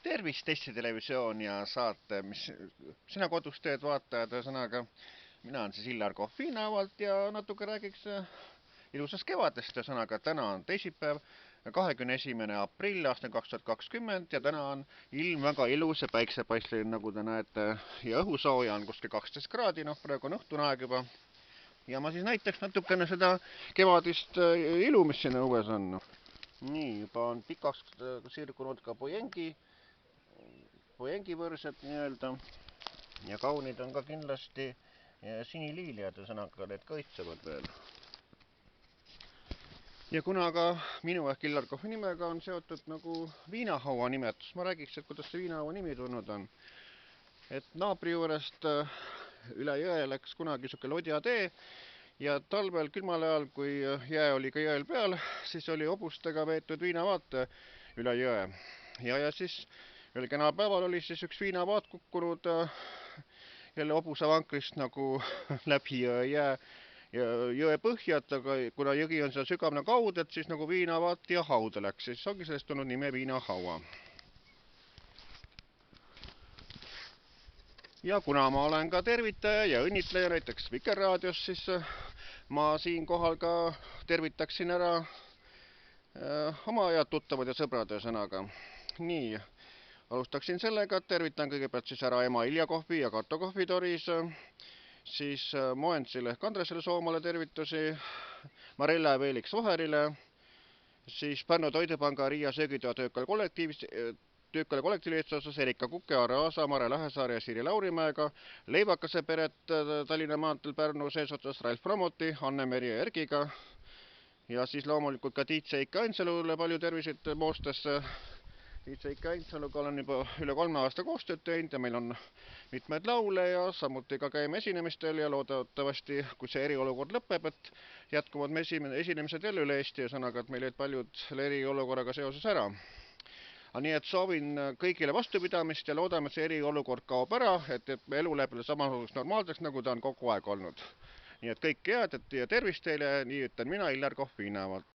Tervist, Eesti Televisioon ja saate, mis sina kodus teed, vaatajad, ühesõnaga mina olen siis Illar Kohvinavalt ja natuke räägiks ilusast kevadest, ühesõnaga täna on teisipäev, 21. aprill aastal 2020 ja täna on ilm väga ilus ja päiksepaistline, nagu te näete, ja õhusooja on kuskil 12 kraadi, noh praegu on õhtune aeg juba. Ja ma siis näitaks natukene seda kevadist ilu, mis siin õues on. Nii, juba on pikaks sirgunud ka pojengivõrsed nii-öelda ja kaunid on ka kindlasti siniliiliad, ühesõnaga need kaitsevad veel. Ja kuna ka minu ehk Illar Kohvi nimega on seotud nagu viinahaua nimetus, ma räägiks, et kuidas see viinahaua nimi tulnud on. Et naabri juurest üle jõe läks kunagi siuke Lodja tee ja talvel külmal ajal, kui jää oli ka jõel peal, siis oli hobustega veetud viinavaate üle jõe. Ja siis ühel kenal päeval oli siis üks viinavaat kukkunud jälle hobusevankrist nagu läbi jõe põhjad, aga kuna jõgi on seal sügav nagu haud, et siis nagu viinavaat ja hauda läks, siis ongi sellest tulnud nime viinahaua. Ja kuna ma olen ka tervitaja ja õnnitleja näiteks Vikerraadios, siis ma siinkohal ka tervitaksin ära oma head tuttavad ja sõbrad, ühesõnaga. Nii, alustaksin sellega, et tervitan kõigepealt siis ära ema Ilja Kohvi ja Katto Kohvi toris, siis Moensile ehk Andresele Soomale tervitusi, Marella ja Veeliks Vaherile, siis Pärnu Toidupanga Riia söögitoa töökale kollektiivi eestotsas Erika Kuke, Aare Aasa, Mare Lähesaare ja Siiri Laurimäega, Leivakase peret Tallinna maanteel Pärnu seesotsas Ralf Promoti, Anne-Meri ja Ergiga ja siis loomulikult ka Tiit Seik Ainsalule palju terviseid Moostesse. Tiit Seik Ainsaluga olen juba üle 3 aasta koostööd teinud ja meil on mitmed laule ja samuti ka käime esinemistel ja loodetavasti, kui see eriolukord lõpeb, et jätkuvad me esinemised jälle üle Eesti, ühesõnaga, et meil jäid paljud eriolukorraga seoses ära. Nii et soovin kõigile vastupidamist ja loodame, et see eriolukord kaob ära, et elu läheb samasuguseks normaalseks, nagu ta on kogu aeg olnud. Nii et kõike head ja tervist teile, nii ütlen mina, Illar Kohvinavalt.